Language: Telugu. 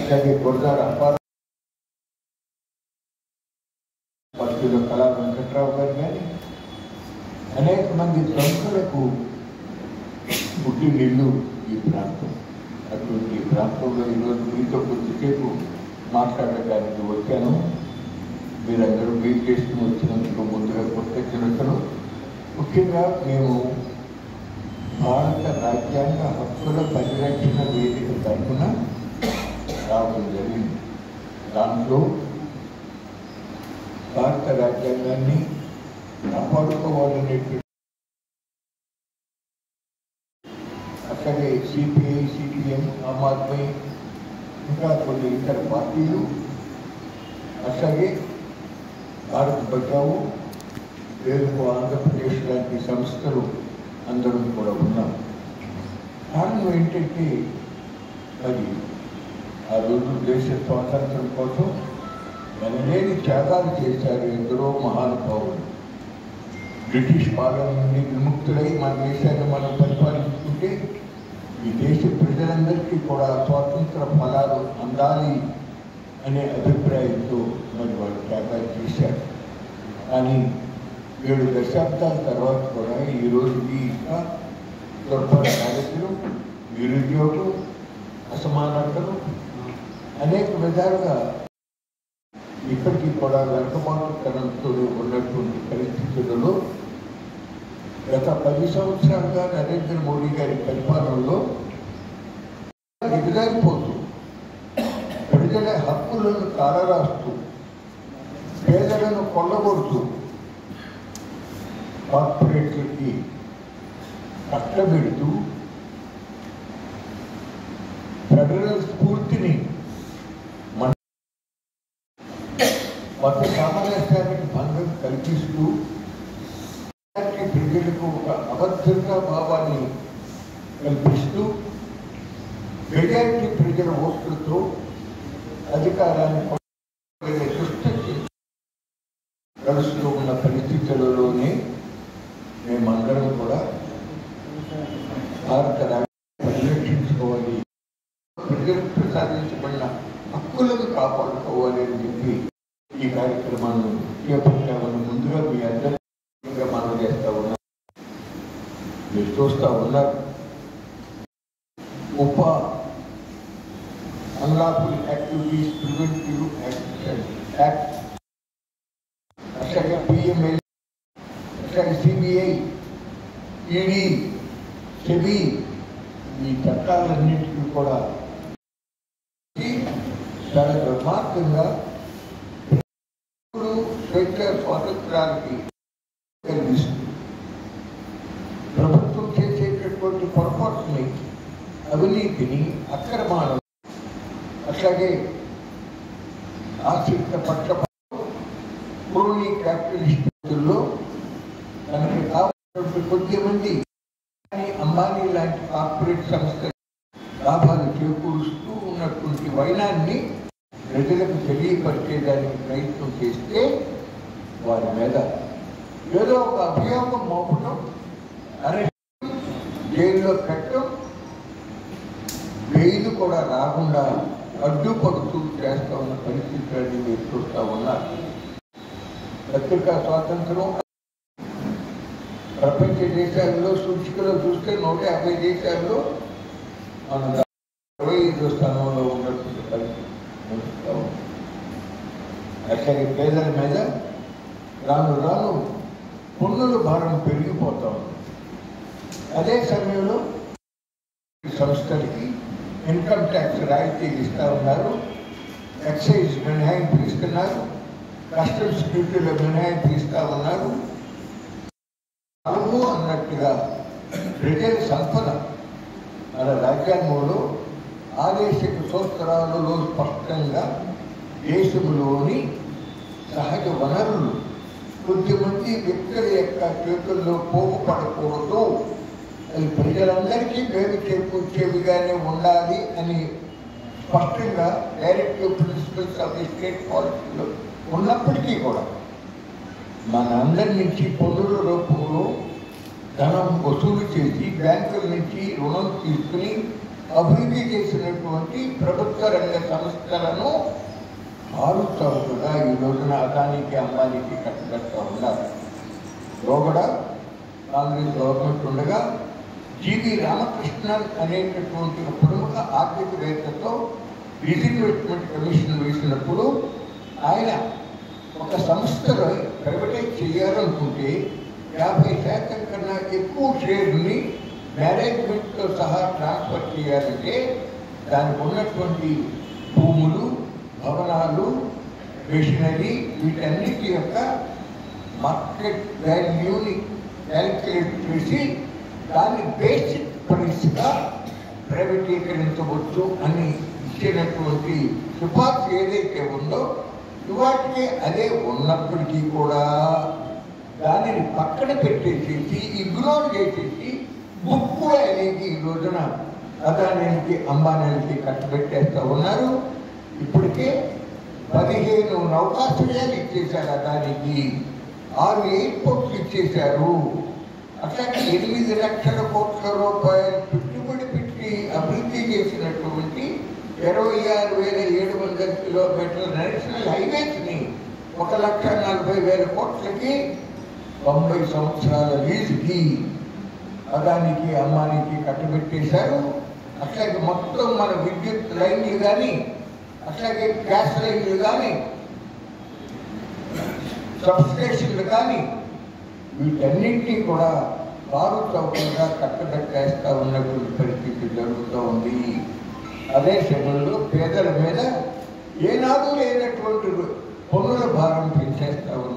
అట్లాగే గురజాడ అప్పారావు, పత్రిలో కళా వెంకట్రావు గారు కానీ అనేక మంది ప్రముఖులకు పుట్టినిల్లు ఈ ప్రాంతం. అటువంటి ఈ ప్రాంతంలో ఈరోజు మీతో కొద్దిసేపు మాట్లాడడానికి వచ్చాను. మీరందరూ వీలు చేసుకుని వచ్చినందుకు ముందుగా కృతజ్ఞతలు. ముఖ్యంగా మేము భారత రాజ్యాంగ హక్కుల పరిరక్షణ వేదిక తరఫున రావడం జరిగింది. దాంట్లో భారత రాజ్యాంగాన్ని కాపాడుకోవాలనేటువంటి అట్లాగే సిపిఐ, సిపిఎం, ఆమ్ ఆద్మీ ఇంకా కొన్ని ఇతర పార్టీలు, అట్లాగే భారత్ బచావో, రేపు ఆంధ్రప్రదేశ్ లాంటి సంస్థలు అందరూ కూడా ఉన్నారు. కారణం ఏంటంటే మరి ఆ రోజు దేశ స్వాతంత్రం కోసం మనలేని త్యాగాలు చేశారు ఎందరో మహానుభావులు. బ్రిటిష్ పాలన నుండి విముక్తులై మన దేశాన్ని మనం పరిపాలించుకుంటే ఈ దేశ ప్రజలందరికీ కూడా స్వాతంత్ర ఫలాలు అందాలి అనే అభిప్రాయంతో మరి వాళ్ళు త్యాగాలు చేశారు. కానీ 7 దశాబ్దాల తర్వాత కూడా ఈరోజుకి ఇంకా దుర్భర దారిద్ర్యం, నిరుద్యోగం, అసమానతలు అనేక విధాలుగా ఇప్పటికీ కూడా వెనుకబాటుతనంతో ఉన్నటువంటి పరిస్థితులలో గత 10 సంవత్సరాలుగా నరేంద్ర మోడీ గారి పరిపాలనలో ఎదురైపోతూ ప్రజల హక్కులను కాలరాస్తూ పేదలను కొల్లగొడుతూ కార్పొరేట్లకి కష్టపెడుతూ ఫెడరల్ స్ఫూర్తిని మత సామరస్యానికి భంగం కల్పిస్తూ ప్రజలకు ఒక అభద్రతా భావాన్ని కల్పిస్తూ మెజారిటీ ప్రజల ఓట్లతో అధికారాన్ని కలుస్తూ ఉన్న పరిస్థితులలోనే మేమందరం కూడా భారత రాజ్యాంగాన్ని పరిరక్షించుకోవాలి, ప్రజలకు ప్రసాదించబడిన హక్కులను కాపాడుకోవాలి అని చెప్పి ఈ కార్యక్రమాన్ని చేపట్టామని ముందుగా మీ అందరికీ మనం చేస్తూ ఉన్నాం. మీరు చూస్తూ ఉన్నారు. ఉపా అన్లాఫుల్ యాక్టివిటీస్ ప్రివెంటివ్ యాక్ట్, అట్లాగే పిఎంఎల్, అట్లాగే సిబిఐ, ఈడీ, సెబీ, ఈ చట్టాలన్నింటినీ కూడా చాలా దుర్మార్గంగా స్వేచ్ఛ స్వాతంత్రానికి కలిగిస్తుంది. ప్రభుత్వం చేసేటటువంటి పొరపాటుని, అవినీతిని, అక్రమాలను, అట్లాగే ఆశ్రిత పక్షపాతం, క్రోనీ క్యాపిటలిస్టుల్లో మనకి కావాల్సినటువంటి కొద్దిమంది అంబానీ లాంటి కార్పొరేట్ సంస్థలు లాభాలు చేకూరుస్తూ ఉన్నటువంటి వైనాన్ని ప్రజలకు తెలియపరిచేదానికి ప్రయత్నం చేస్తే వారి మీద ఏదో ఒక అభియోగం మోపడం, అరెస్ట్, జైల్లో పెట్టడం, బెయిల్ కూడా రాకుండా అడ్డుపడుతూ చేస్తూ ఉన్న పరిస్థితులన్నీ మీరు చూస్తూ ఉన్నారు. పత్రికా స్వాతంత్రం ప్రపంచ దేశాల్లో సూచికలో చూస్తే 150 దేశాల్లో మనం 25వ స్థానంలో ఉన్నటువంటి పరిస్థితి. అట్లాగే పేదల మీద రాను రాను పన్నుల భారం పెరిగిపోతా ఉంది. అదే సమయంలో సంస్థలకి ఇన్కమ్ ట్యాక్స్ రాయితీలు ఇస్తూ ఉన్నారు, ఎక్సైజ్ మినహాయింపు ఇస్తున్నారు, కస్టమ్స్ డ్యూటీలో మినహాయింపు ఇస్తూ ఉన్నారు. అరువు అన్నట్టుగా ప్రజల సంపద మన రాజ్యాంగంలో ఆదేశిక సూత్రాలలో స్పష్టంగా దేశంలోని సహజ వనరులు కొద్దిమంది వ్యక్తుల యొక్క చేతుల్లో పోగుపడకూడదు, అది ప్రజలందరికీ మేలు చేకూర్చేవిగానే ఉండాలి అని స్పష్టంగా directive principles of the state పాలసీలో ఉన్నప్పటికీ కూడా మన అందరి నుంచి పన్నుల రూపంలో ధనం వసూలు చేసి బ్యాంకుల నుంచి రుణం తీసుకుని అభివృద్ధి చేసినటువంటి ప్రభుత్వ రంగ సంస్థలను ఆరుతవుగా ఈ రోజున అదానికి అంబానీకి కట్టుబెడతా ఉన్నారు. లోగడ కాంగ్రెస్ గవర్నమెంట్ ఉండగా జీవి రామకృష్ణన్ అనేటటువంటి ఒక ప్రముఖ ఆర్థికవేత్తతో డిజిన్వెస్ట్మెంట్ కమిషన్ వేసినప్పుడు ఆయన ఒక సంస్థలో ప్రైవేటైజ్ చేయాలనుకుంటే 50% కన్నా ఎక్కువ షేర్ని మేనేజ్మెంట్తో సహా ట్రాన్స్ఫర్ చేయాలంటే దానికి ఉన్నటువంటి భూములు, భవనాలు, మెషినరీ వీటన్నిటి యొక్క మార్కెట్ వాల్యూని క్యాలిక్యులేట్ చేసి దాన్ని బేసిక్ ప్రైస్గా ప్రైవేటీకరించవచ్చు అని ఇచ్చినటువంటి సిఫార్సు ఏదైతే ఉందో ఇవాటికి అదే ఉన్నప్పటికీ కూడా దానిని పక్కన పెట్టేసేసి ఇగ్నోర్ చేసేసి బుక్ అనేది ఈ రోజున అదానికి అంబానీలకి కట్టబెట్టేస్తూ ఉన్నారు. ఇప్పటికే 15 నౌకాశ్రయాలు ఇచ్చేశారు అదానికి, 6 ఎయిర్పోర్ట్లు ఇచ్చేశారు. అట్లాగే 8 లక్షల కోట్ల రూపాయలు పెట్టుబడి పెట్టి అభివృద్ధి చేసినటువంటి 26,700 కిలోమీటర్ల నేషనల్ హైవేస్ని 1,40,000 కోట్లకి 90 సంవత్సరాల లీజుకి అదానికి అంబానీకి కట్టబెట్టేశారు. అట్లాగే మొత్తం మన విద్యుత్ లైన్లు కానీ, అట్లాగే గ్యాస్ లైన్లు కానీ, సబ్స్టేషన్లు కానీ వీటన్నింటినీ కూడా కారు చౌకగా కట్టబెట్టేస్తూ ఉన్నటువంటి పరిస్థితి జరుగుతూ ఉంది. అదే సమయంలో పేదల మీద ఏనాడు లేనటువంటి పన్నుల భారం పెంచేస్తూ ఉంది.